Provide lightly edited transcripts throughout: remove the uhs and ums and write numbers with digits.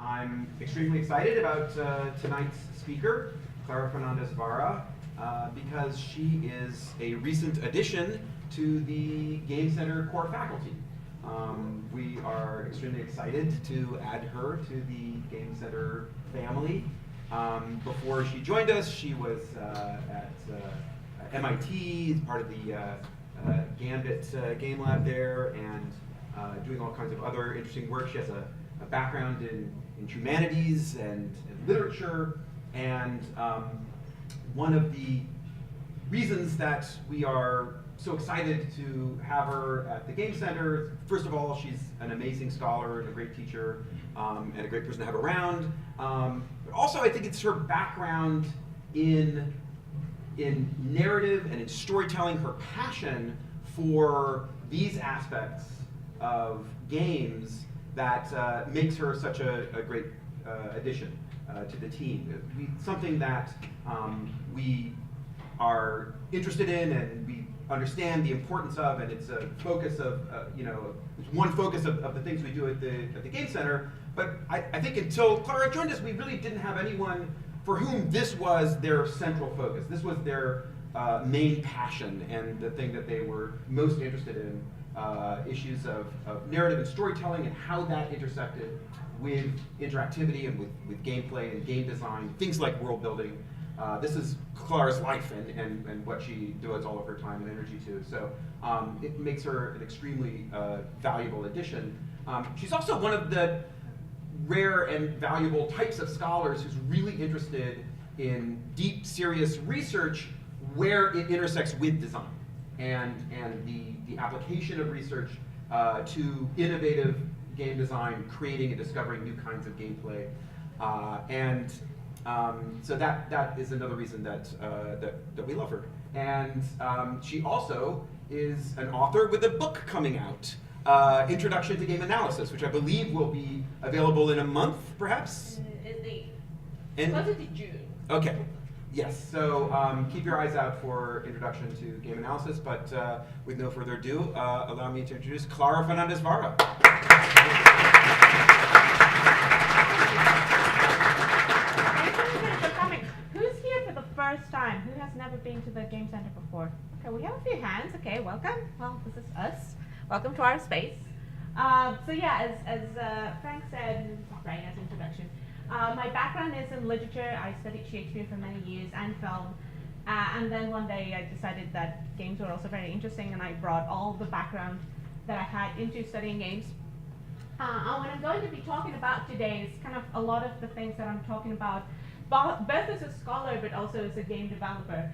I'm extremely excited about tonight's speaker, Clara Fernandez-Vara, because she is a recent addition to the Game Center core faculty. We are extremely excited to add her to the Game Center family. Before she joined us, she was at MIT, as part of the Gambit game lab there, and doing all kinds of other interesting work. She has a background in humanities and literature, and one of the reasons that we are so excited to have her at the Game Center, first of all, she's an amazing scholar and a great teacher, and a great person to have around. But also, I think it's her background in narrative and in storytelling, her passion for these aspects of games that makes her such a great addition to the team. Something that we are interested in and we understand the importance of, and it's a focus of, it's one focus of the things we do at the Game Center. But I think until Clara joined us, we really didn't have anyone for whom this was their central focus. This was their main passion and the thing that they were most interested in, issues of narrative and storytelling and how that intersected with interactivity and with gameplay and game design, things like world building. This is Clara's life and what she devotes all of her time and energy to. So it makes her an extremely valuable addition. She's also one of the rare and valuable types of scholars who's really interested in deep, serious research where it intersects with design and the application of research to innovative game design, creating and discovering new kinds of gameplay. So that is another reason that we love her. And she also is an author with a book coming out, Introduction to Game Analysis, which I believe will be available in a month, perhaps? Closer to June. Okay. Yes, so keep your eyes out for Introduction to Game Analysis, but with no further ado, allow me to introduce Clara Fernandez-Vara. Who's here for the first time? Who has never been to the Game Center before? Okay, we have a few hands. Okay, welcome. Well, this is us. Welcome to our space. So yeah, as Frank said, right as introduction, my background is in literature. I studied Shakespeare for many years and film. And then one day I decided that games were also very interesting, and I brought all the background that I had into studying games. And what I'm going to be talking about today is kind of a lot of the things that I'm talking about, both as a scholar but also as a game developer.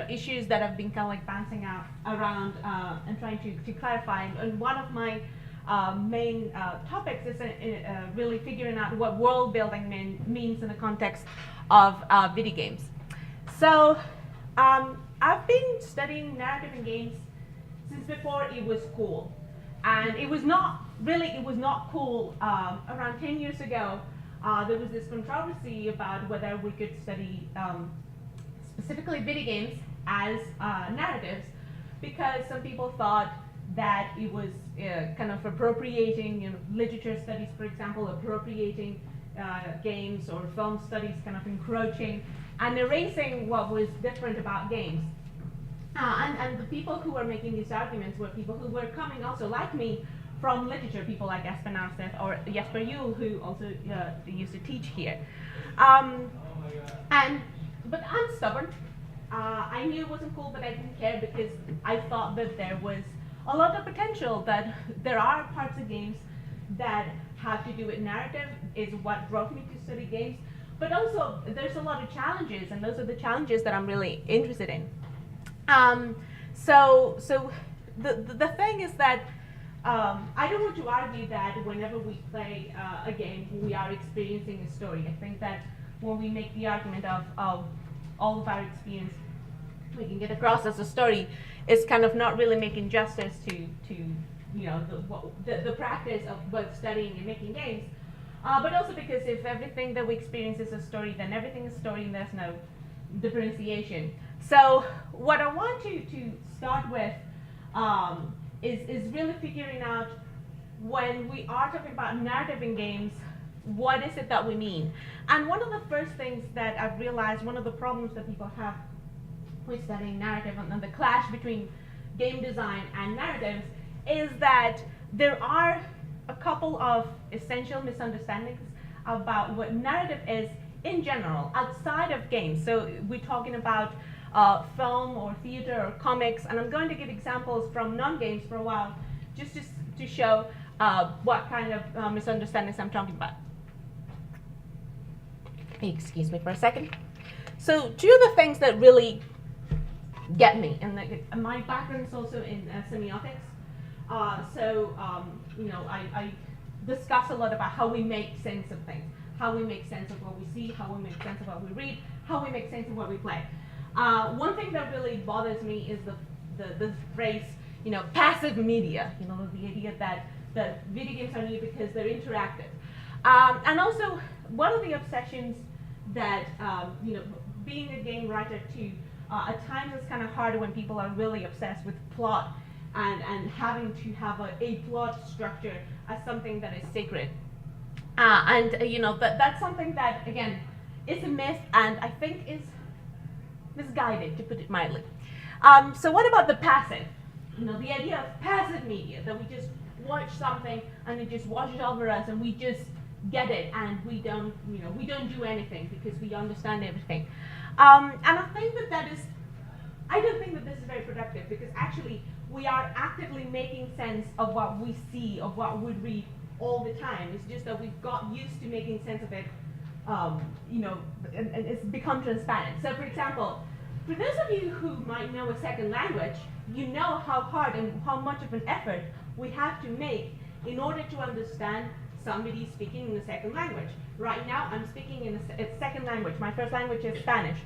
Issues that have been kind of like bouncing around and trying to clarify. And one of my main topics is really figuring out what world building means in the context of video games. So I've been studying narrative in games since before it was cool. And it was not cool. Around 10 years ago, there was this controversy about whether we could study specifically video games as narratives, because some people thought that it was kind of appropriating, literature studies, for example, appropriating games, or film studies kind of encroaching and erasing what was different about games. And the people who were making these arguments were people who were coming also, like me, from literature, people like Aspen or Jesper Juhl, who also used to teach here. But I'm stubborn. I knew it wasn't cool, but I didn't care because I thought that there was a lot of potential, that there are parts of games that have to do with narrative, is what drove me to study games. But also, there's a lot of challenges, and those are the challenges that I'm really interested in. So the thing is that I don't want to argue that whenever we play a game, we are experiencing a story. I think that when we make the argument of all of our experience we can get across as a story, is kind of not really making justice to the practice of both studying and making games. But also because if everything that we experience is a story, then everything is a story and there's no differentiation. So what I want to start with is really figuring out, when we are talking about narrative in games, what is it that we mean? And one of the first things that I've realized, one of the problems that people have with studying narrative and the clash between game design and narratives is that there are a couple of essential misunderstandings about what narrative is in general, outside of games. So we're talking about film or theater or comics, and I'm going to give examples from non-games for a while, just to show what kind of misunderstandings I'm talking about. Excuse me for a second. So two of the things that really get me, and my background is also in semiotics, I discuss a lot about how we make sense of things, how we make sense of what we see, how we make sense of what we read, how we make sense of what we play. One thing that really bothers me is the phrase, passive media. The idea that video games are new because they're interactive. And also, one of the obsessions that, being a game writer too, at times it's kind of hard when people are really obsessed with plot and having to have a plot structure as something that is sacred. That's something that, again, is a myth and I think is misguided, to put it mildly. So what about the passive? The idea of passive media, that we just watch something and it just washes over us and we just get it and we don't do anything because we understand everything. And I think I don't think that this is very productive, because actually we are actively making sense of what we see, of what we read all the time. It's just that we've got used to making sense of it, and it's become transparent. So for example, for those of you who might know a second language, you know how hard and how much of an effort we have to make in order to understand somebody speaking in a second language. Right now, I'm speaking in a second language. My first language is Spanish.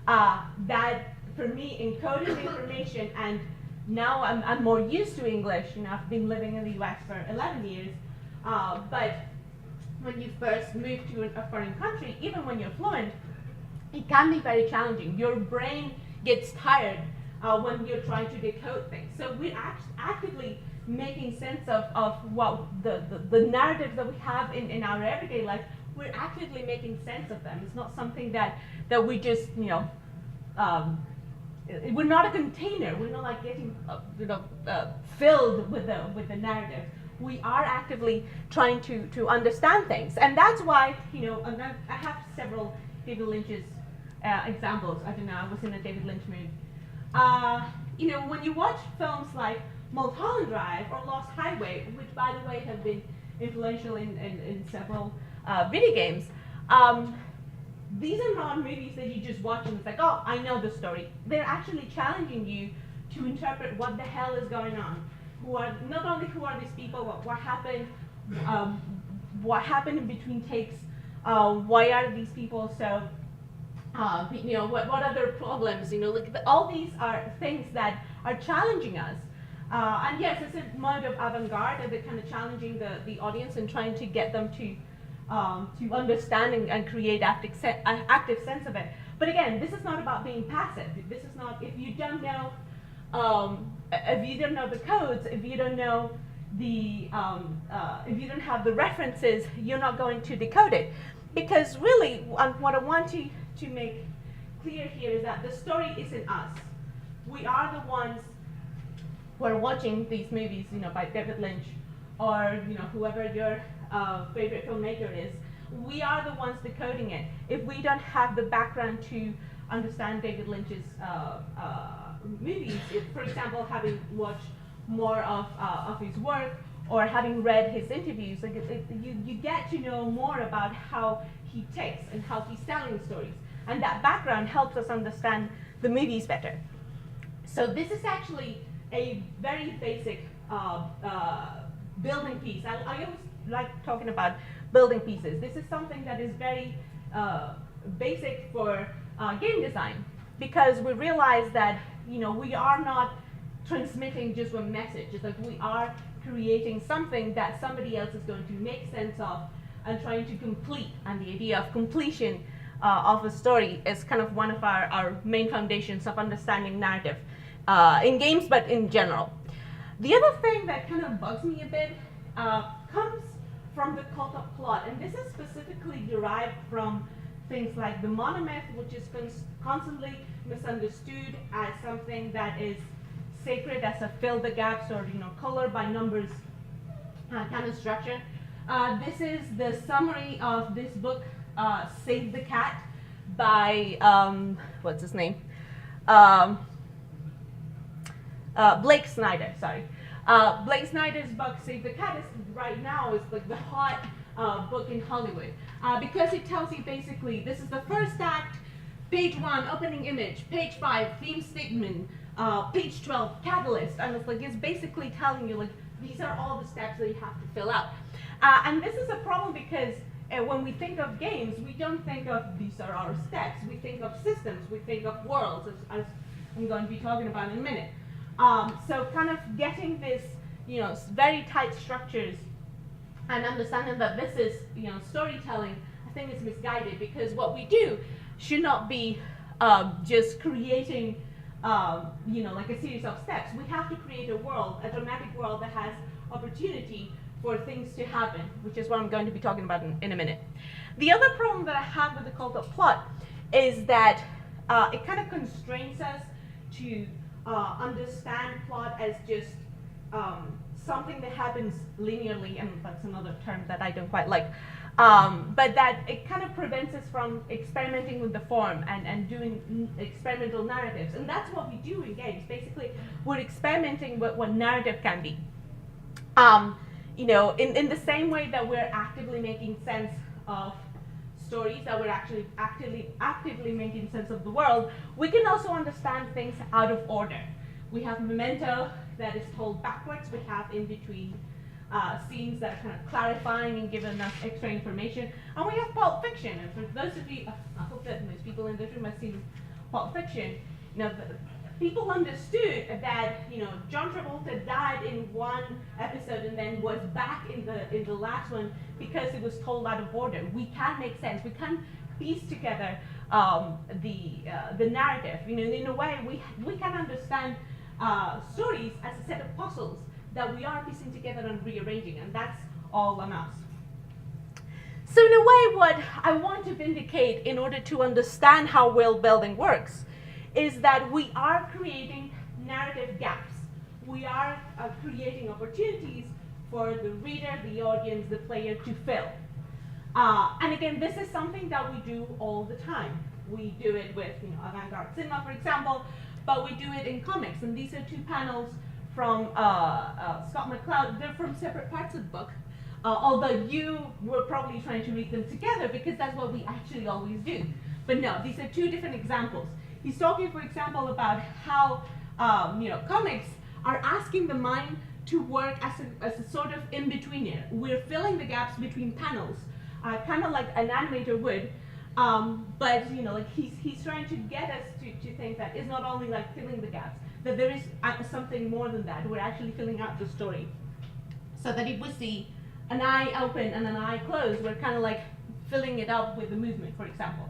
That, for me, encoding the information, and now I'm more used to English. I've been living in the US for 11 years. But when you first move to a foreign country, even when you're fluent, it can be very challenging. Your brain gets tired when you're trying to decode things. So we're actively making sense of what the narratives that we have in our everyday life. We're actively making sense of them. It's not something that we just, we're not a container. We're not like getting filled with the narrative. We are actively trying to understand things, and that's why and I have several David Lynch's examples. I don't know. I was in a David Lynch movie. When you watch films like Mulholland Drive or Lost Highway, which by the way have been influential in several video games, these are not movies that you just watch and it's like, oh, I know the story. They're actually challenging you to interpret what the hell is going on. Not only who are these people, what happened in between takes, why are these people so, what are their problems, all these are things that are challenging us. And yes, it's a mode of avant-garde, and they're kind of challenging the audience and trying to get them to understand and create active sense of it. But again, this is not about being passive. This is not, if you don't know the codes, if you don't know if you don't have the references, you're not going to decode it. Because really, what I want to make clear here is that the story isn't us. We are the ones who are watching these movies, by David Lynch, or whoever your favorite filmmaker is. We are the ones decoding it. If we don't have the background to understand David Lynch's movies, for example, having watched more of his work or having read his interviews, you get to know more about how he takes and how he's telling stories, and that background helps us understand the movies better. So this is actually a very basic building piece. I always like talking about building pieces. This is something that is very basic for game design, because we realize that we are not transmitting just one message. It's like we are creating something that somebody else is going to make sense of and trying to complete. And the idea of completion of a story is kind of one of our main foundations of understanding narrative in games, but in general. The other thing that kind of bugs me a bit comes from the cult of plot. And this is specifically derived from things like the monomyth, which is constantly misunderstood as something that is sacred, as a fill the gaps or color by numbers kind of structure. This is the summary of this book, Save the Cat, by what's his name? Blake Snyder. Sorry, Blake Snyder's book Save the Cat is right now is like the hot book in Hollywood because it tells you basically this is the first act, page 1, opening image, page 5, theme statement, page 12, catalyst, and it's basically telling you like these are all the steps that you have to fill out. And this is a problem because when we think of games, we don't think of these are our steps. We think of systems. We think of worlds, as I'm going to be talking about in a minute. So kind of getting this, very tight structures and understanding that this is, storytelling, I think is misguided because what we do should not be just creating, like a series of steps. We have to create a world, a dramatic world that has opportunity for things to happen, which is what I'm going to be talking about in a minute. The other problem that I have with the cult of plot is that it kind of constrains us to understand plot as just something that happens linearly, and that's another term that I don't quite like, but that it kind of prevents us from experimenting with the form and doing experimental narratives. And that's what we do in games. Basically, we're experimenting with what narrative can be. In the same way that we're actively making sense of stories, that we're actually actively making sense of the world, we can also understand things out of order. We have memento that is told backwards. We have in between scenes that are kind of clarifying and giving us extra information. And we have Pulp Fiction. And for those of you, I hope that most people in this room have seen Pulp Fiction. People understood that John Travolta died in one episode and then was back in the last one because it was told out of order. We can make sense. We can piece together the narrative. In a way, we can understand stories as a set of puzzles that we are piecing together and rearranging, and that's all on us. So in a way, what I want to vindicate in order to understand how world building works is that we are creating narrative gaps. We are creating opportunities for the reader, the audience, the player to fill. And again, this is something that we do all the time. We do it with avant-garde cinema, for example, but we do it in comics. And these are two panels from Scott McCloud. They're from separate parts of the book, although you were probably trying to read them together because that's what we actually always do. But no, these are two different examples. He's talking, for example, about how comics are asking the mind to work as a sort of in-betweener. We're filling the gaps between panels, kind of like an animator would, but he's trying to get us to think that it's not only like filling the gaps, that there is something more than that. We're actually filling out the story, so that if we see an eye open and an eye closed, we're kind of like filling it up with the movement, for example.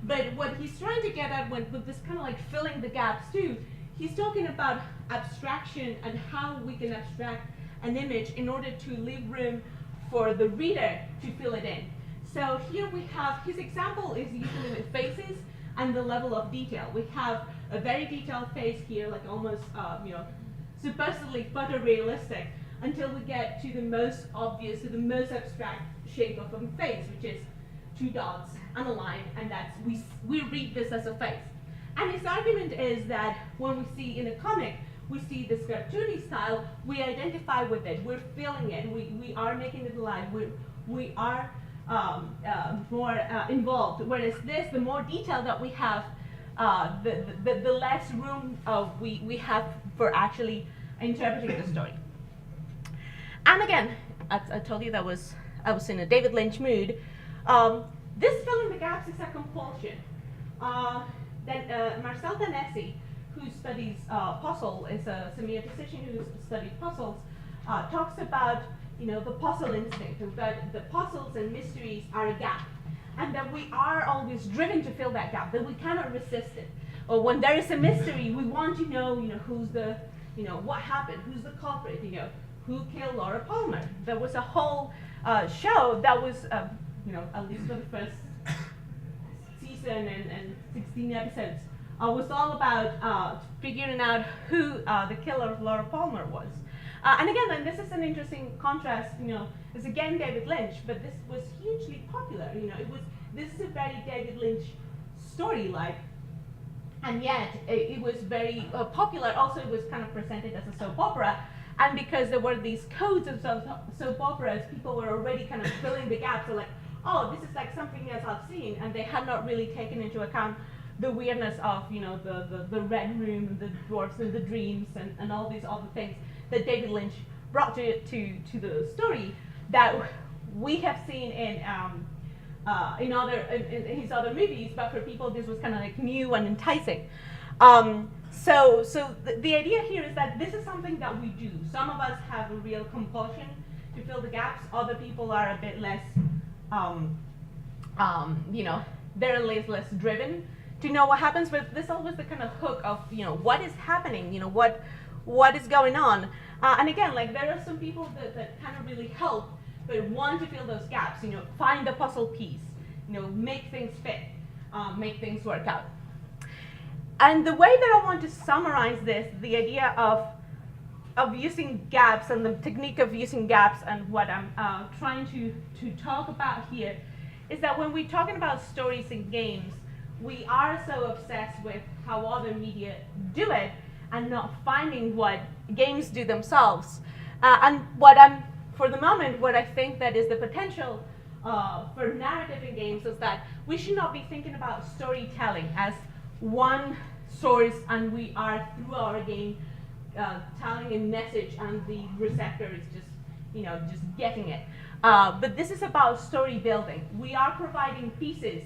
But what he's trying to get at with this kind of like filling the gaps too, he's talking about abstraction and how we can abstract an image in order to leave room for the reader to fill it in. So here we have, his example is usually with faces and the level of detail. We have a very detailed face here, like almost, supposedly photorealistic, until we get to the most obvious, to the most abstract shape of a face, which is two dots and a line, and that's we read this as a face. And his argument is that when we see in a comic, we see this cartoony style, we identify with it, we're feeling it, we are making it alive, we are more involved. Whereas this, the more detail that we have, the less room we have for actually interpreting the story. And again, I told you that I was in a David Lynch mood. This filling the gaps is a compulsion. Marcel Danesi, who studies puzzle, is a semioticician who studies puzzles, talks about the puzzle instinct, and that the puzzles and mysteries are a gap, and that we are always driven to fill that gap, that we cannot resist it. Or when there is a mystery, we want to know, who's the, what happened, who's the culprit, who killed Laura Palmer. There was a whole show that was, at least for the first season and 16 episodes, was all about figuring out who the killer of Laura Palmer was. And again, and this is an interesting contrast, it's again David Lynch, but this was hugely popular, this is a very David Lynch story, and yet it was very popular. Also, it was kind of presented as a soap opera, and because there were these codes of soap operas, people were already kind of filling the gaps. They're like, oh, this is like something else I've seen, and they had not really taken into account the weirdness of, the red room, the dwarfs and the dreams, and all these other things that David Lynch brought to the story that we have seen in his other movies, but for people this was kind of like new and enticing. So the idea here is that this is something that we do. Some of us have a real compulsion to fill the gaps. Other people are a bit less, they're less driven to know what happens. But there's always the kind of hook of, what is happening, what is going on. And again, there are some people that kind of really help, but want to fill those gaps, find the puzzle piece, make things fit, make things work out. And the way that I want to summarize this, the idea of using gaps and the technique of using gaps and what I'm trying to talk about here, is that when we're talking about stories in games, we are so obsessed with how other media do it and not finding what games do themselves. And for the moment, what I think that is the potential for narrative in games is that we should not be thinking about storytelling as one source, and we are through our game telling a message, and the receptor is just getting it. But this is about story building. We are providing pieces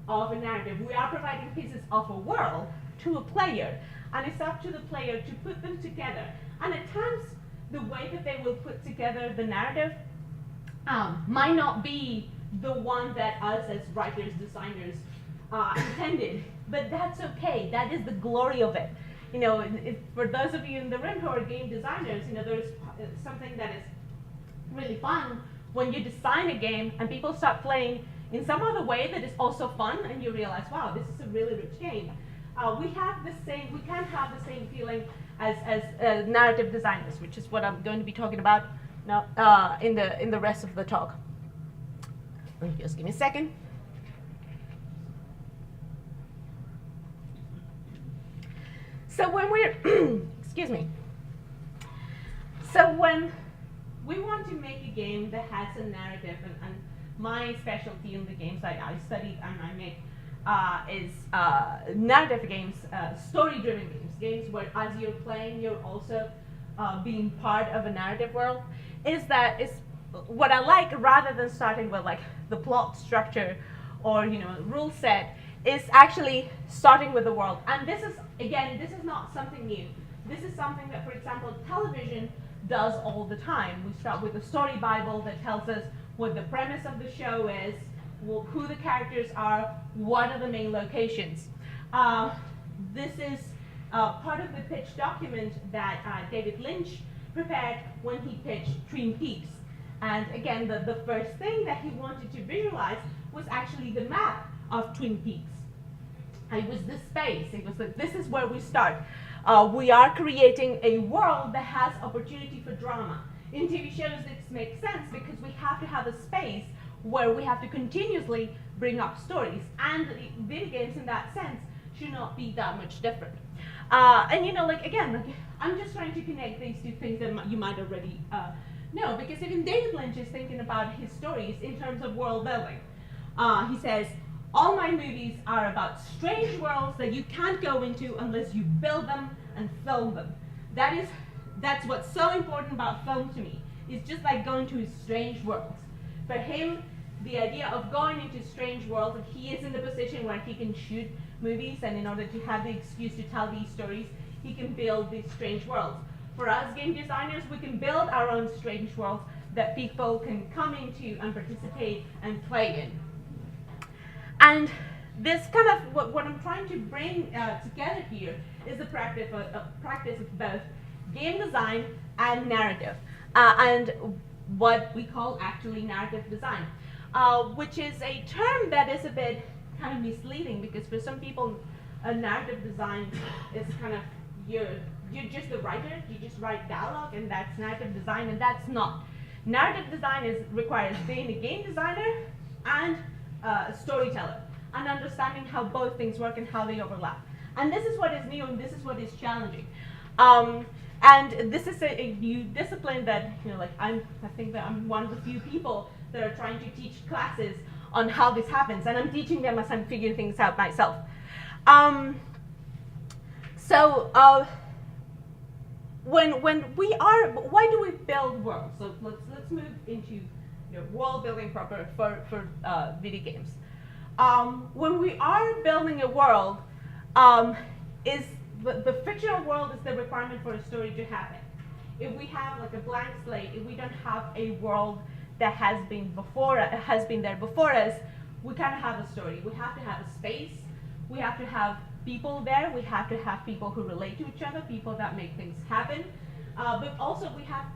of a narrative. We are providing pieces of a world to a player, and it's up to the player to put them together. And at times, the way that they will put together the narrative might not be the one that us as writers, designers intended, but that's okay. That is the glory of it. For those of you in the room who are game designers, there's something that is really fun when you design a game and people start playing in some other way that is also fun, and you realize, wow, this is a really rich game. We can have the same feeling as narrative designers, which is what I'm going to be talking about now in the rest of the talk. Just give me a second. So when we're, excuse me. So when we want to make a game that has a narrative, and my specialty in the games I study and I make is narrative games, story-driven games where as you're playing, you're also being part of a narrative world, is what I like, rather than starting with the plot structure or rule set, is actually starting with the world. And this is not something new. This is something that, for example, television does all the time. We start with a story bible that tells us what the premise of the show is, who the characters are, what are the main locations. This is part of the pitch document that David Lynch prepared when he pitched Twin Peaks. And again, the first thing that he wanted to visualize was actually the map of Twin Peaks. It was this space. It was this is where we start. We are creating a world that has opportunity for drama. In TV shows, this makes sense because we have to have a space where we have to continuously bring up stories. And video games, in that sense, should not be that much different. I'm just trying to connect these two things that you might already know, because even David Lynch is thinking about his stories in terms of world building. He says, all my movies are about strange worlds that you can't go into unless you build them and film them. That's what's so important about film to me. It's just like going to strange worlds. For him, the idea of going into strange worlds, and he is in the position where he can shoot movies, and in order to have the excuse to tell these stories, he can build these strange worlds. For us game designers, we can build our own strange worlds that people can come into and participate and play in. And this kind of, what I'm trying to bring together here is the practice of both game design and narrative. And what we call actually narrative design, which is a term that is a bit kind of misleading, because for some people, a narrative design is kind of you're just the writer, you just write dialogue, and that's narrative design, and that's not. Narrative design requires being a game designer and a storyteller, and understanding how both things work and how they overlap. And this is what is new, and this is what is challenging. And this is a new discipline that, like I think that I'm one of the few people that are trying to teach classes on how this happens, and I'm teaching them as I'm figuring things out myself. Why do we build worlds? So let's move into world building proper for video games. When we are building a world, is the fictional world is the requirement for a story to happen. If we have like a blank slate, if we don't have a world that has been there before us, we kind of have a story. We have to have a space. We have to have people there. We have to have people who relate to each other, people that make things happen. But also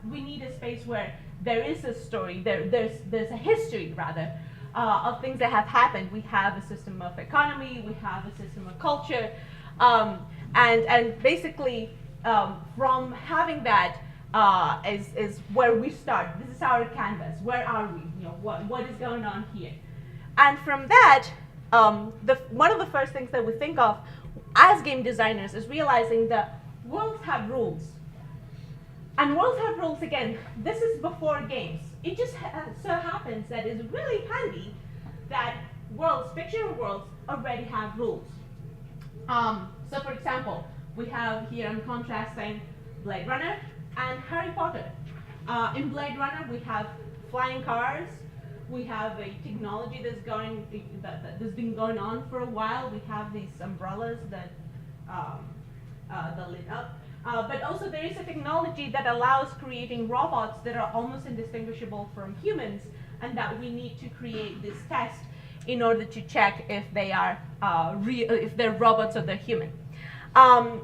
we need a space where there is a story. There's a history rather of things that have happened. We have a system of economy. We have a system of culture. And basically, from having that is where we start. This is our canvas. Where are we? What is going on here? And from that, one of the first things that we think of as game designers is realizing that worlds have rules. And worlds have rules again. This is before games. It just so happens that it's really handy that fictional worlds, already have rules. So for example, we have here, I'm contrasting Blade Runner and Harry Potter. In Blade Runner, we have flying cars. We have a technology that's been going on for a while. We have these umbrellas that lit up. But also there is a technology that allows creating robots that are almost indistinguishable from humans, and that we need to create this test in order to check if they are if they're robots or they're human.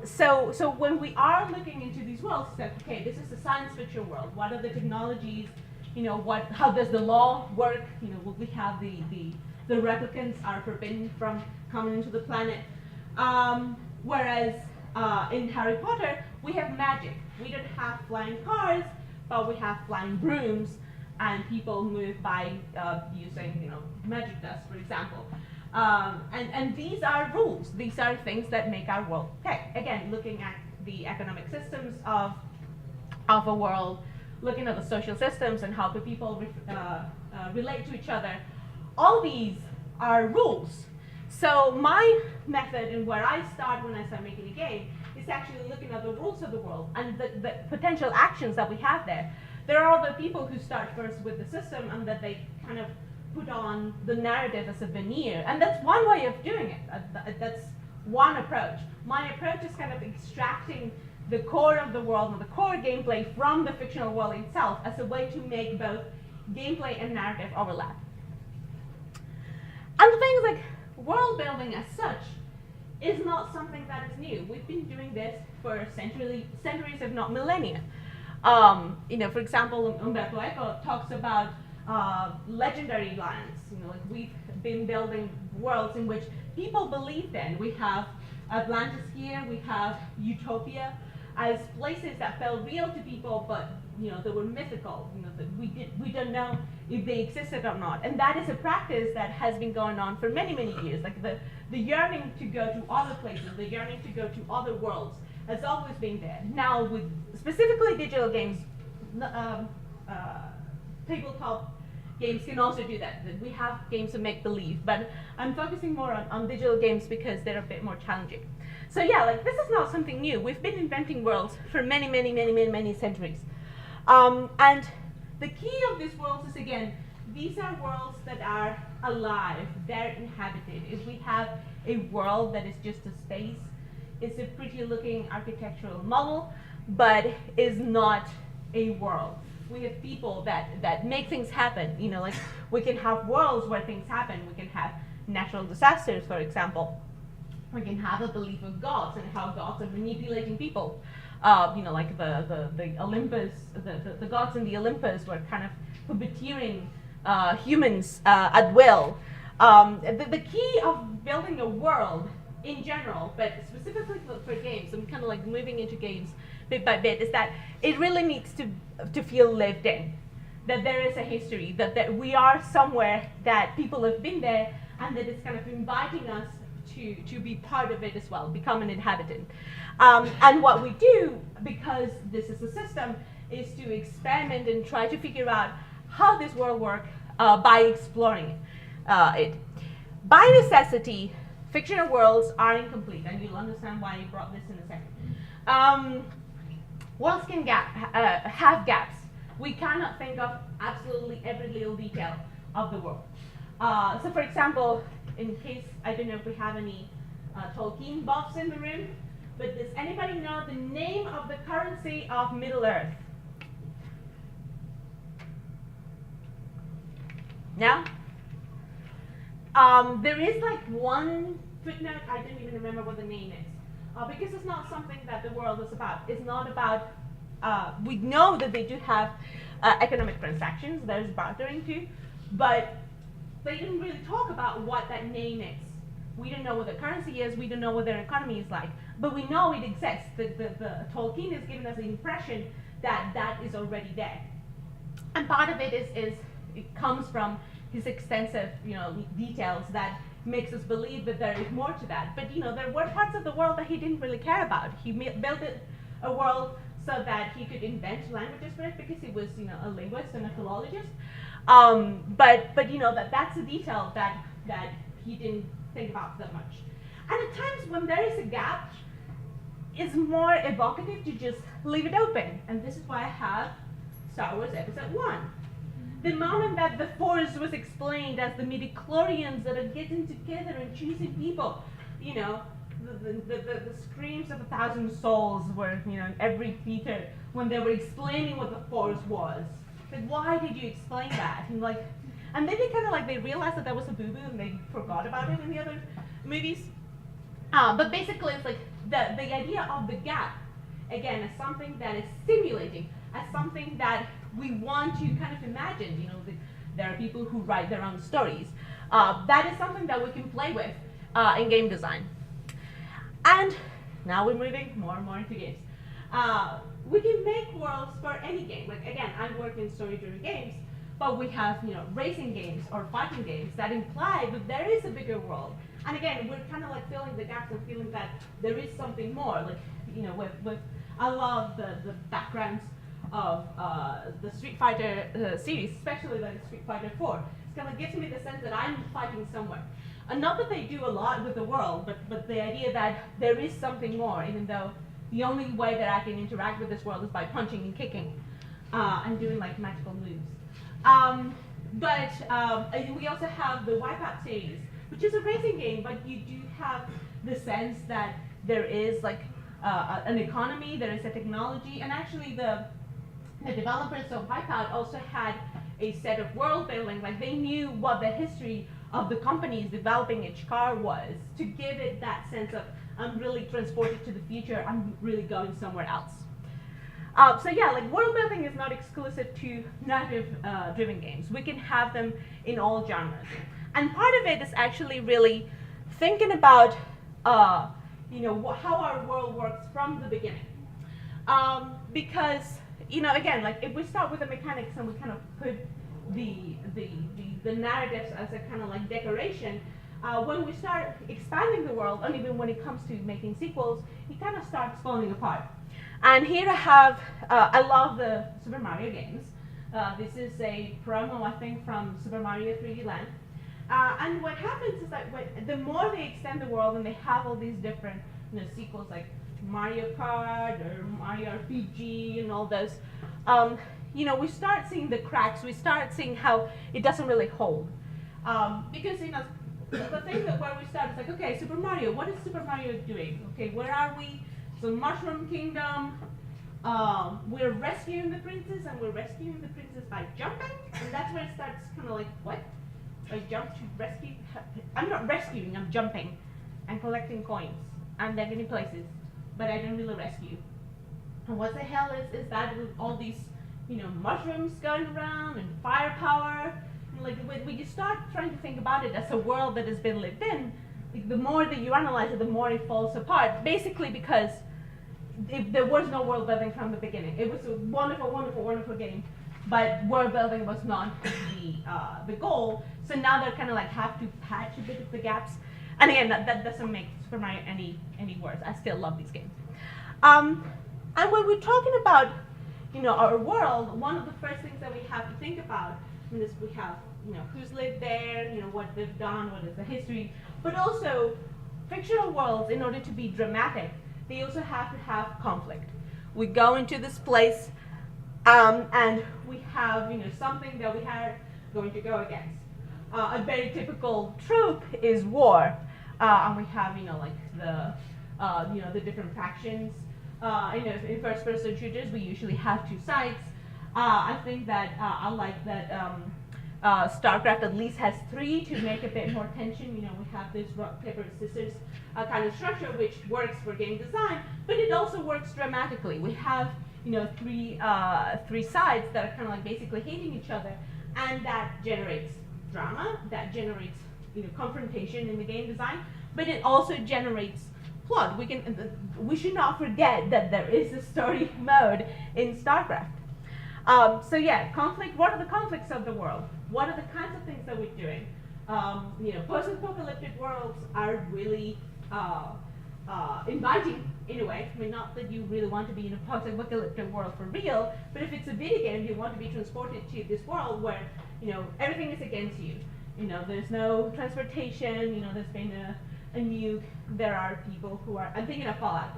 So when we are looking into these worlds, it's like, okay, this is a science fiction world. What are the technologies? How does the law work? We have the replicants are forbidden from coming into the planet. Whereas in Harry Potter, we have magic. We don't have flying cars, but we have flying brooms, and people move by using magic dust, for example. And these are rules. These are things that make our world tick. Again, looking at the economic systems of a world, looking at the social systems and how the people relate to each other. All these are rules. So my method and where I start when I start making a game is actually looking at the rules of the world and the potential actions that we have there. There are other people who start first with the system, and that they kind of put on the narrative as a veneer. And that's one way of doing it. That's one approach. My approach is kind of extracting the core of the world and the core gameplay from the fictional world itself as a way to make both gameplay and narrative overlap. And the thing is, like, world building as such is not something that is new. We've been doing this for centuries, if not millennia. For example, Umberto Eco talks about legendary lands. Like we've been building worlds in which people believed in. We have Atlantis here, we have Utopia as places that felt real to people, but they were mythical. That we don't know if they existed or not. And that is a practice that has been going on for many, many years. Like the yearning to go to other places, the yearning to go to other worlds has always been there. Now with specifically digital games, tabletop games can also do that. We have games of make-believe, but I'm focusing more on digital games because they're a bit more challenging. So yeah, like this is not something new. We've been inventing worlds for many, many, many, many, many centuries. And the key of these worlds is, again, these are worlds that are alive, they're inhabited. If we have a world that is just a space, it's a pretty looking architectural model, but is not a world. We have people that make things happen. Like we can have worlds where things happen. We can have natural disasters, for example. We can have a belief of gods and how gods are manipulating people. Like the Olympus, the gods in the Olympus were kind of puppeteering humans at will. The key of building a world in general, but specifically for games, I'm kind of like moving into games bit by bit, is that it really needs to feel lived in. That there is a history, that we are somewhere, that people have been there, and that it's kind of inviting us to be part of it as well, become an inhabitant. And what we do, because this is a system, is to experiment and try to figure out how this world works by exploring it. By necessity, fictional worlds are incomplete, and you'll understand why I brought this in a second. Worlds can have gaps. We cannot think of absolutely every little detail of the world. So for example, in case, I don't know if we have any Tolkien buffs in the room, but does anybody know the name of the currency of Middle-earth? No? There is like one footnote, I don't even remember what the name is. Because it's not something that the world is about. It's not about, we know that they do have economic transactions, there's bartering too, but they didn't really talk about what that name is. We don't know what the currency is, we don't know what their economy is like, but we know it exists. The Tolkien has given us the impression that that is already there. And part of it is it comes from his extensive details that makes us believe that there is more to that. But there were parts of the world that he didn't really care about. He built a world so that he could invent languages for it because he was a linguist and a philologist. But that's a detail that he didn't think about that much. And at times when there is a gap, it's more evocative to just leave it open. And this is why I have Star Wars Episode 1. The moment that the Force was explained as the midichlorians that are getting together and choosing people, the screams of 1,000 souls were, in every theater when they were explaining what the Force was. Like, why did you explain that? And then they realized that was a boo-boo and they forgot about it in the other movies. But basically, it's like the idea of the gap, again, as something that is stimulating, as something that we want to kind of imagine. There are people who write their own stories. That is something that we can play with in game design. And now we're moving more and more into games. We can make worlds for any game. Like again, I work in story-driven games, but we have racing games or fighting games that imply that there is a bigger world. And again, we're kind of like filling the gaps and feeling that there is something more. Like with I love the backgrounds of the Street Fighter series, especially like Street Fighter 4. It kind of gives me the sense that I'm fighting somewhere. And not that they do a lot with the world, but the idea that there is something more, even though the only way that I can interact with this world is by punching and kicking and doing like magical moves. We also have the Wipeout series, which is a racing game, but you do have the sense that there is like an economy, there is a technology, and actually the developers of Wipeout also had a set of world building, like they knew what the history of the companies developing each car was, to give it that sense of, I'm really transported to the future, I'm really going somewhere else. So yeah, like world building is not exclusive to narrative-driven games. We can have them in all genres. And part of it is actually really thinking about how our world works from the beginning. Because again, like if we start with the mechanics and we kind of put the narratives as a kind of like decoration, when we start expanding the world, and even when it comes to making sequels, it kind of starts falling apart. And here I have, I love the Super Mario games. This is a promo, I think, from Super Mario 3D Land. And what happens is that the more they extend the world and they have all these different sequels like Mario Kart or Mario RPG and all those, we start seeing the cracks. We start seeing how it doesn't really hold. Because the thing where we start is like, okay, Super Mario, what is Super Mario doing? Okay, where are we? So Mushroom Kingdom, we're rescuing the princess, and we're rescuing the princess by jumping, and that's where it starts kind of like, what? I jump to rescue? I'm not rescuing, I'm jumping and collecting coins, and they're getting places, but I don't really rescue. And what the hell is that with all these, mushrooms going around and firepower? And like when you start trying to think about it as a world that has been lived in, like the more that you analyze it, the more it falls apart. Basically because there was no world building from the beginning. It was a wonderful, wonderful, wonderful game, but world building was not the goal. So now they're kind of like have to patch a bit of the gaps. And again, that doesn't make for my any worse. I still love these games. And when we're talking about, our world, one of the first things that we have to think about is we have, who's lived there, what they've done, what is the history, but also fictional worlds, in order to be dramatic, they also have to have conflict. We go into this place, and we have, something that we are going to go against. A very typical trope is war, and we have, the different factions. In first-person shooters, we usually have two sides. I think that I like that StarCraft at least has three to make a bit more tension. We have this rock, paper, scissors kind of structure, which works for game design, but it also works dramatically. We have, three sides that are kind of like basically hating each other, and that generates drama, that generates, confrontation in the game design, but it also generates plot. We should not forget that there is a story mode in StarCraft. So yeah, conflict. What are the conflicts of the world? What are the kinds of things that we're doing? Post-apocalyptic worlds are really inviting in a way. I mean, not that you really want to be in a post-apocalyptic world for real, but if it's a video game, you want to be transported to this world where everything is against you. There's no transportation. There's been a nuke. There are people who are. I'm thinking of Fallout,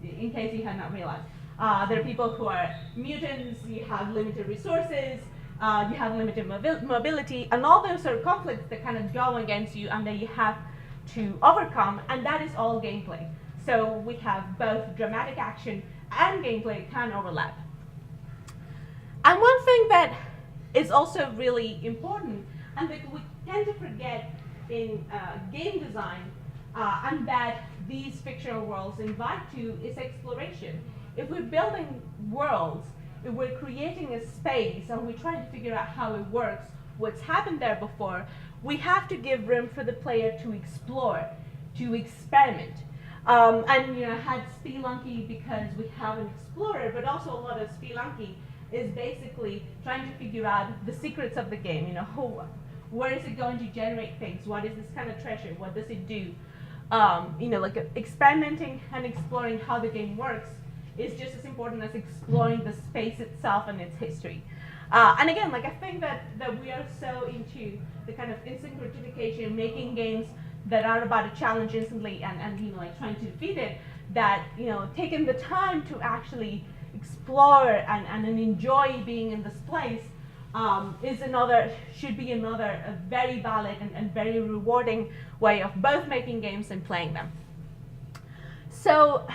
in case you had not realized. There are people who are mutants. You have limited resources. You have limited mobility, and all those are conflicts that kind of go against you, and that you have to overcome. And that is all gameplay. So we have both dramatic action and gameplay can overlap. And one thing that is also really important, and that we tend to forget in game design, and that these fictional worlds invite to, is exploration. If we're building worlds, if we're creating a space and we're trying to figure out how it works, what's happened there before, we have to give room for the player to explore, to experiment. And I had Spelunky because we have an explorer, but also a lot of Spelunky is basically trying to figure out the secrets of the game. Where is it going to generate things? What is this kind of treasure? What does it do? Experimenting and exploring how the game works is just as important as exploring the space itself and its history. And again, I think that we are so into the kind of instant gratification, making games that are about a challenge instantly and trying to defeat it, that taking the time to actually explore and enjoy being in this place should be another a very valid and very rewarding way of both making games and playing them. So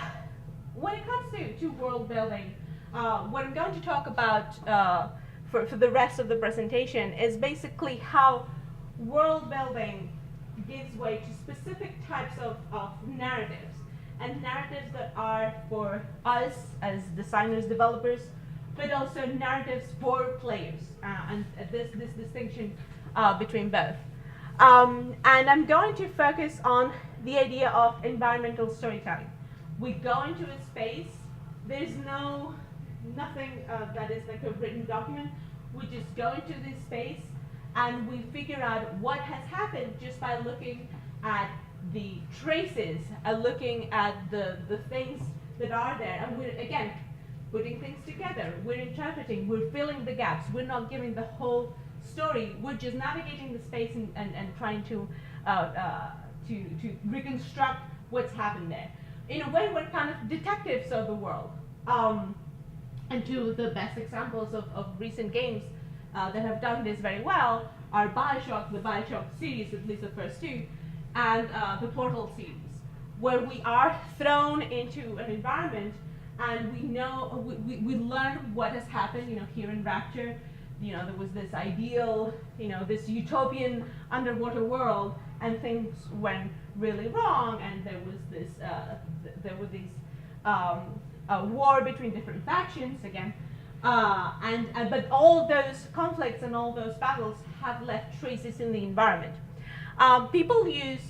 when it comes to world building, what I'm going to talk about for the rest of the presentation is basically how world building gives way to specific types of narratives, and narratives that are for us as designers, developers, but also narratives for players, and this distinction between both. And I'm going to focus on the idea of environmental storytelling. We go into a space, there's nothing that is like a written document. We just go into this space and we figure out what has happened just by looking at the traces, looking at the things that are there. And we're, again, putting things together. We're interpreting, we're filling the gaps. We're not giving the whole story. We're just navigating the space and trying to reconstruct what's happened there. In a way, we're kind of detectives of the world. And two of the best examples of recent games that have done this very well are BioShock, the BioShock series, at least the first two, and the Portal series, where we are thrown into an environment and we learn what has happened. Here in Rapture, there was this ideal, this utopian underwater world, and things went really wrong, and there was this, there were these war between different factions again, but all those conflicts and all those battles have left traces in the environment. People use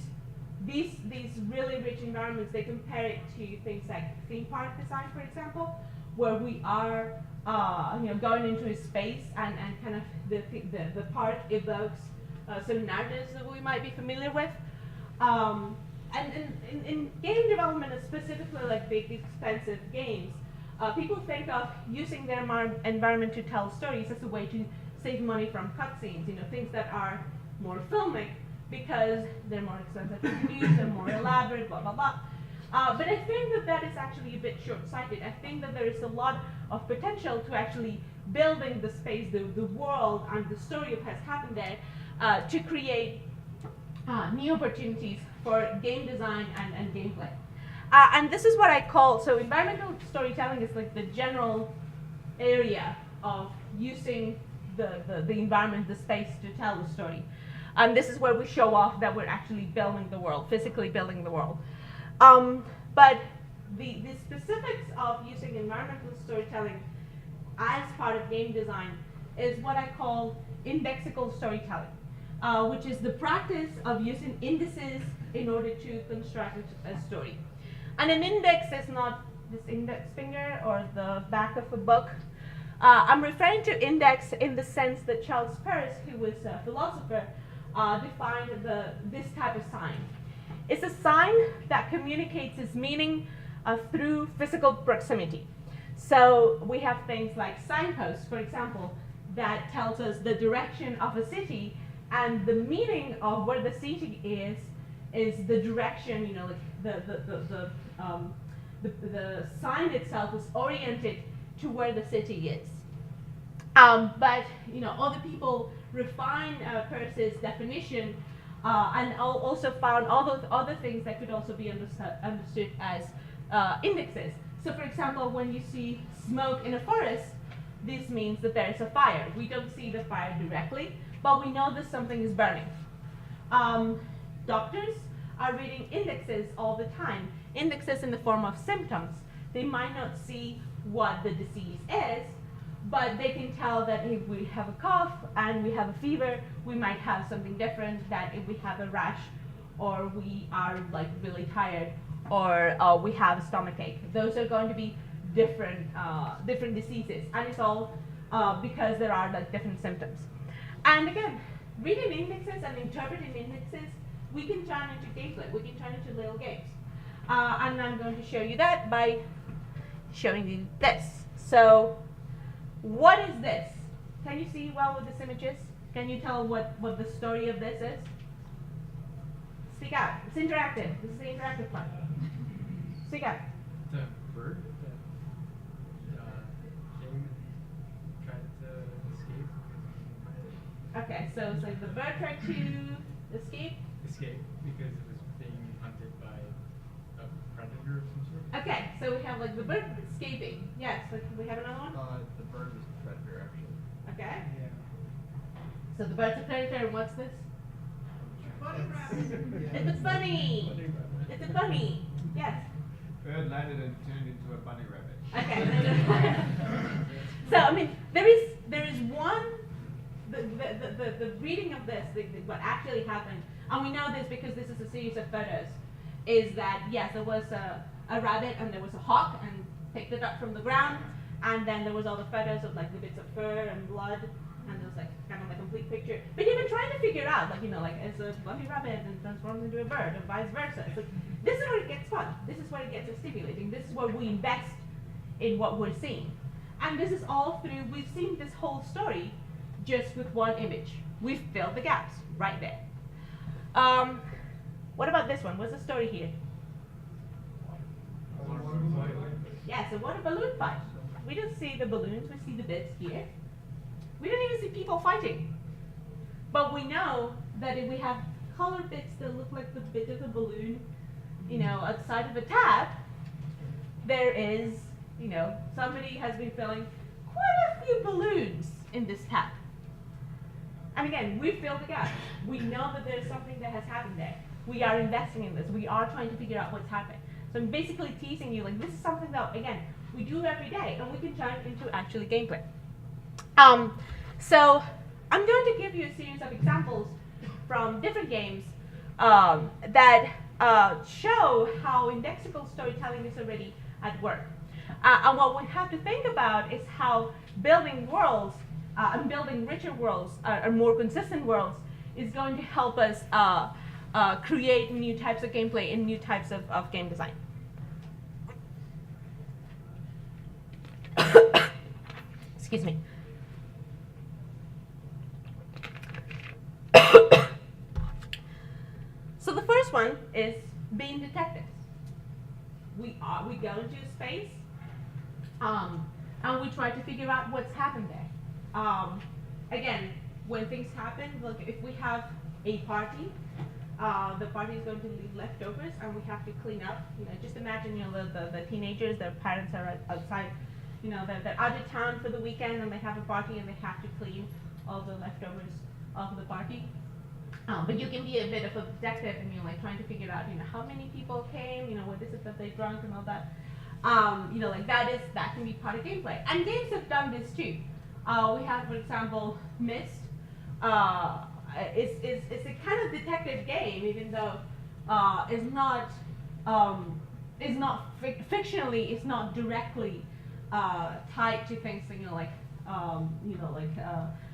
these really rich environments. They compare it to things like theme park design, for example, where we are going into a space and kind of the park evokes some narratives that we might be familiar with. And in game development, specifically like big, expensive games, people think of using their environment to tell stories as a way to save money from cutscenes, things that are more filmic because they're more expensive to produce, they're more elaborate, blah, blah, blah. But I think that is actually a bit short-sighted. I think that there is a lot of potential to actually building the space, the world, and the story of what's happened there to create new opportunities for game design and gameplay. And this is what I call, so environmental storytelling is like the general area of using the environment, the space to tell the story. And this is where we show off that we're actually building the world, physically building the world. But the specifics of using environmental storytelling as part of game design is what I call indexical storytelling, which is the practice of using indices in order to construct a story. And an index is not this index finger or the back of a book. I'm referring to index in the sense that Charles Peirce, who was a philosopher, defined this type of sign. It's a sign that communicates its meaning through physical proximity. So we have things like signposts, for example, that tells us the direction of a city, and the meaning of where the city is the direction, like the sign itself is oriented to where the city is. But other people refine Peirce's definition and also found all those other things that could also be understood as indexes. So for example, when you see smoke in a forest, this means that there is a fire. We don't see the fire directly, but we know that something is burning. Doctors are reading indexes all the time, indexes in the form of symptoms. They might not see what the disease is, but they can tell that if we have a cough and we have a fever, we might have something different than if we have a rash, or we are like really tired, or we have a stomach ache. Those are going to be different diseases, and it's all because there are like different symptoms. And again, reading indexes and interpreting indexes, we can turn into gameplay. We can turn into little games. And I'm going to show you that by showing you this. So what is this? Can you see well with these images? Can you tell what the story of this is? Speak out. It's interactive. This is the interactive part. Speak out. The bird that came and tried to escape. Okay, so it's like the bird tried to escape. Escape because it was being hunted by a predator of some sort. Okay, so we have like the bird escaping. Yes, so we have another one? The bird was the predator, actually. Okay. Yeah. So the bird's a predator, and what's this? Bunny rabbit. It's a bunny. It's a bunny. Yes. Bird landed and turned into a bunny rabbit. Okay. So I mean, there is one. The reading of this, what actually happened, and we know this because this is a series of photos, is that yes, there was a rabbit and there was a hawk and picked it up from the ground, and then there was all the photos of like the bits of fur and blood, and there was like kind of like a complete picture. But you've been trying to figure out, like is a bunny rabbit and transforms into a bird, and vice versa. It's like this is where it gets fun. This is where it gets stimulating. This is where we invest in what we're seeing, and this is all through. We've seen this whole story just with one image. We've filled the gaps right there. What about this one? What's the story here? Yeah, so what a balloon fight. We don't see the balloons, we see the bits here. We don't even see people fighting. But we know that if we have colored bits that look like the bit of a balloon, outside of a tab, there is, somebody has been filling quite a few balloons in this tab. And again, we filled the gap. We know that there's something that has happened there. We are investing in this. We are trying to figure out what's happened. So I'm basically teasing you, like this is something that, again, we do every day, and we can turn into actually gameplay. So I'm going to give you a series of examples from different games that show how indexable storytelling is already at work. And what we have to think about is how building worlds and building richer worlds or more consistent worlds is going to help us create new types of gameplay and new types of game design. Excuse me. So the first one is being detectives. We go into a space, and we try to figure out what's happened there. Again, when things happen, like if we have a party, the party is going to leave leftovers, and we have to clean up. Just imagine, the teenagers, their parents are outside, they're out of town for the weekend, and they have a party, and they have to clean all the leftovers of the party. But you can be a bit of a detective, and you're trying to figure out, how many people came, what is it that they drank and all that. That can be part of gameplay. And games have done this too. We have, for example, Myst. It's a kind of detective game, even though it's not fictionally, it's not directly tied to things like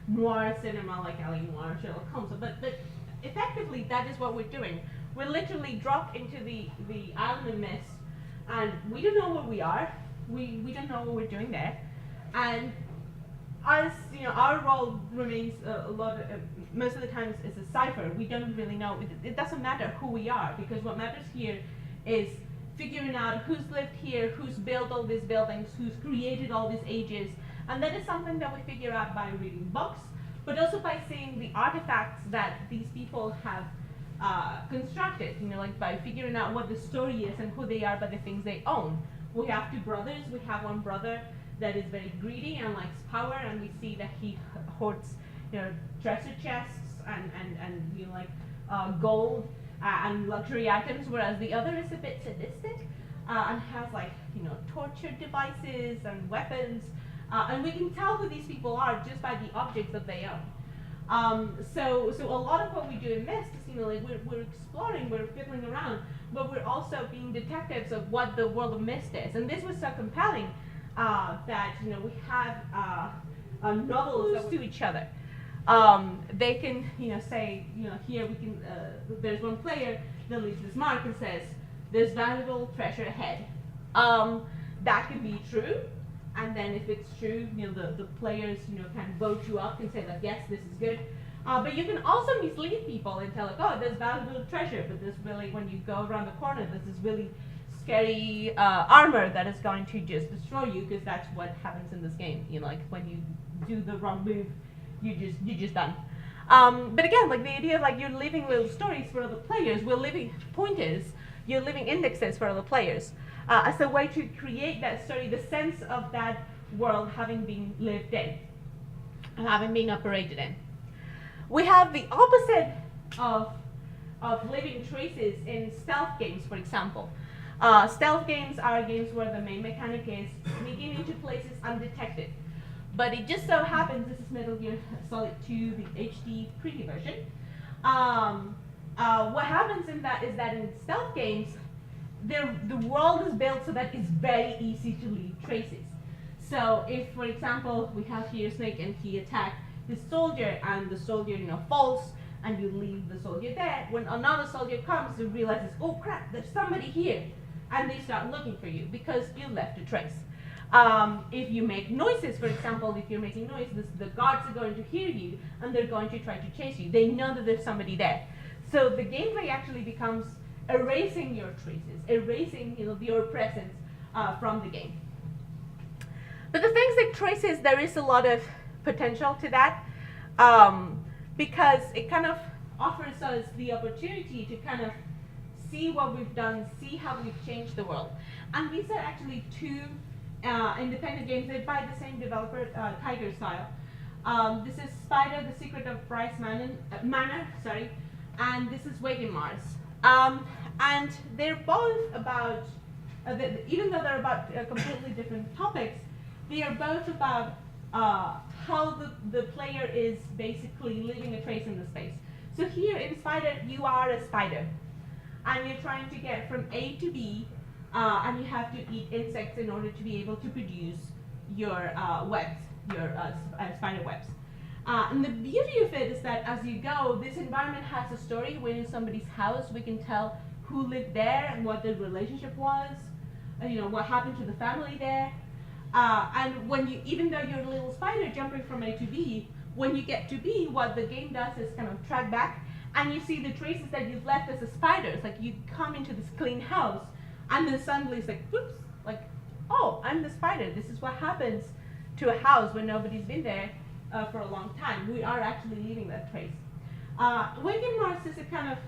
noir cinema, like Alley Noir, Sherlock Holmes. But effectively, that is what we're doing. We're literally dropped into the island of Myst, and we don't know where we are. We don't know what we're doing there, and our role remains most of the time is a cipher. We don't really know. It doesn't matter who we are, because what matters here is figuring out who's lived here, who's built all these buildings, who's created all these ages, and that is something that we figure out by reading books, but also by seeing the artifacts that these people have constructed, by figuring out what the story is and who they are by the things they own. We have two brothers. We have one brother that is very greedy and likes power, and we see that he hoards, treasure chests and gold and luxury items, whereas the other is a bit sadistic and has torture devices and weapons. And we can tell who these people are just by the objects that they own. So a lot of what we do in Myst is, we're exploring, we're fiddling around, but we're also being detectives of what the world of Myst is. And this was so compelling that we have novels to each other. They can say, here we can. There's one player that leaves this mark and says, "There's valuable treasure ahead." That can be true. And then if it's true, the players, can vote you up and say that, yes, this is good. But you can also mislead people and tell, oh, there's valuable treasure, but there's really, when you go around the corner, there's this really scary armor that is going to just destroy you, because that's what happens in this game. When you do the wrong move, you're just done. But again, the idea of you're leaving little stories for other players, we're leaving pointers, you're leaving indexes for other players. As a way to create that story, the sense of that world having been lived in, having been operated in. We have the opposite of leaving traces in stealth games, for example. Stealth games are games where the main mechanic is sneaking into places undetected. But it just so happens, this is Metal Gear Solid 2, the HD preview version. What happens in that is that in stealth games, the world is built so that it's very easy to leave traces. So if, for example, we have here Snake and he attacked this soldier, and the soldier, falls, and you leave the soldier there, when another soldier comes, he realizes, oh crap, there's somebody here, and they start looking for you because you left a trace. If you make noises, for example, if you're making noise, the guards are going to hear you, and they're going to try to chase you. They know that there's somebody there. So the gameplay actually becomes erasing your traces, erasing your presence from the game. But the things like traces, there is a lot of potential to that, because it kind of offers us the opportunity to kind of see what we've done, see how we've changed the world. And these are actually two independent games. They're by the same developer, Tiger Style. This is Spider, The Secret of Bryce Manor, and this is Wake in Mars. And they're both about even though they're about completely different topics, they are both about how the player is basically leaving a trace in the space. So here in Spider, you are a spider, and you're trying to get from A to B, and you have to eat insects in order to be able to produce your webs, your spider webs. And the beauty of it is that as you go, this environment has a story. We're in somebody's house. We can tell who lived there and what the relationship was, what happened to the family there. And when you, even though you're a little spider jumping from A to B, when you get to B, what the game does is kind of track back, and you see the traces that you've left as a spider. It's like you come into this clean house, and then suddenly it's like, whoops, like, oh, I'm the spider. This is what happens to a house when nobody's been there for a long time. We are actually leaving that trace. Waking Mars is a kind of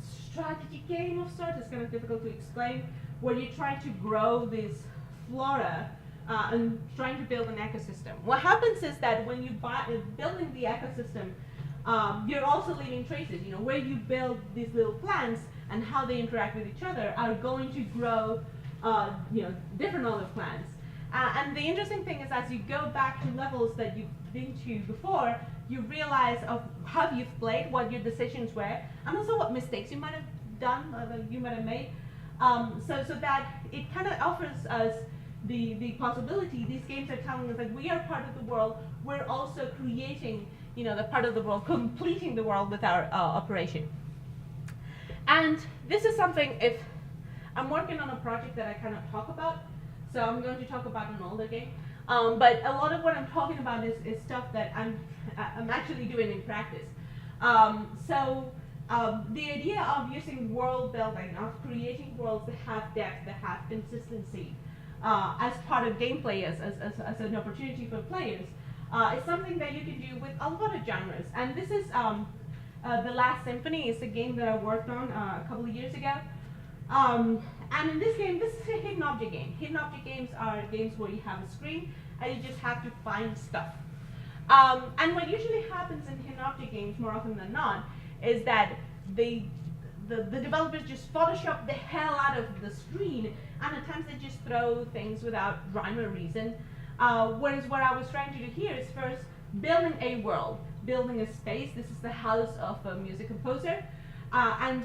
strategy game of sorts. It's kind of difficult to explain, where you try to grow this flora and trying to build an ecosystem. What happens is that when you building the ecosystem, you're also leaving traces. Where you build these little plants and how they interact with each other are going to grow, different other plants. And the interesting thing is, as you go back to levels that you've been to before, you realize of how you've played, what your decisions were, and also what mistakes you might have done, or that you might have made. So that it kind of offers us the possibility. These games are telling us that we are part of the world. We're also creating, the part of the world, completing the world with our operation. And this is something, if I'm working on a project that I cannot talk about, so I'm going to talk about an older game. But a lot of what I'm talking about is stuff that I'm actually doing in practice. The idea of using world building, of creating worlds that have depth, that have consistency, as part of gameplay, as an opportunity for players, is something that you can do with a lot of genres. And this is the Last Symphony. It's a game that I worked on a couple of years ago. And in this game, this is a hidden object game. Hidden object games are games where you have a screen and you just have to find stuff. And what usually happens in hidden object games, more often than not, is that the developers just Photoshop the hell out of the screen, and at times they just throw things without rhyme or reason. Whereas what I was trying to do here is first building a world, building a space. This is the house of a music composer, and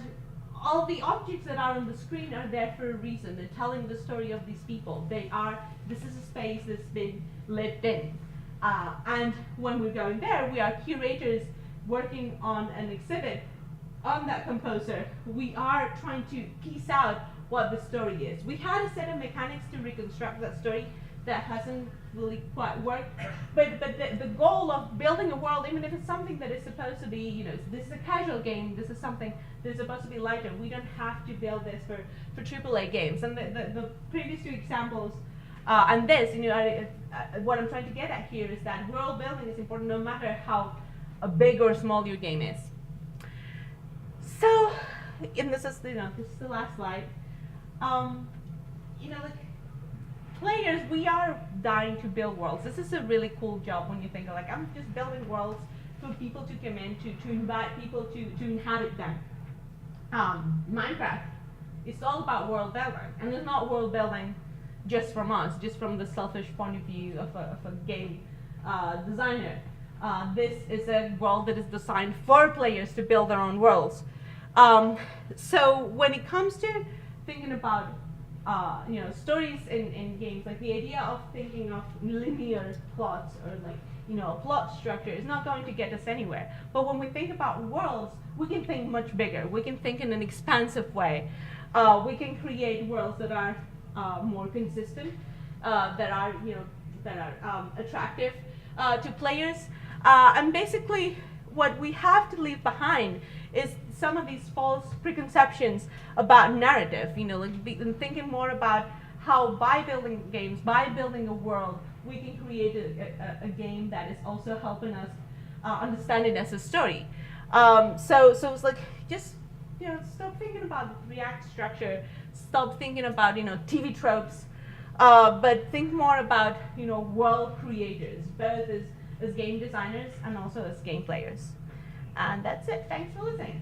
all the objects that are on the screen are there for a reason. They're telling the story of these people. This is a space that's been lived in. And when we're going there, we are curators working on an exhibit on that composer. We are trying to piece out what the story is. We had a set of mechanics to reconstruct that story that hasn't really quite worked. But the goal of building a world, even if it's something that is supposed to be, this is a casual game, this is something that is supposed to be lighter. We don't have to build this for AAA games. And the previous two examples, and this, what I'm trying to get at here is that world building is important no matter how big or small your game is. So, and this is the last slide. Players, we are dying to build worlds. This is a really cool job when you think of I'm just building worlds for people to come in, to invite people to inhabit them. Minecraft, it's all about world building, and it's not world building just from us, just from the selfish point of view of a game designer. This is a world that is designed for players to build their own worlds. So when it comes to thinking about stories in games, the idea of thinking of linear plots or a plot structure is not going to get us anywhere. But when we think about worlds, we can think much bigger. We can think in an expansive way. We can create worlds that are more consistent, that are attractive to players. And basically, what we have to leave behind is some of these false preconceptions about narrative. Thinking more about how by building games, by building a world, we can create a game that is also helping us understand it as a story. So it's just stop thinking about React structure, stop thinking about TV tropes, but think more about world creators, both as game designers and also as game players. And that's it. Thanks for listening.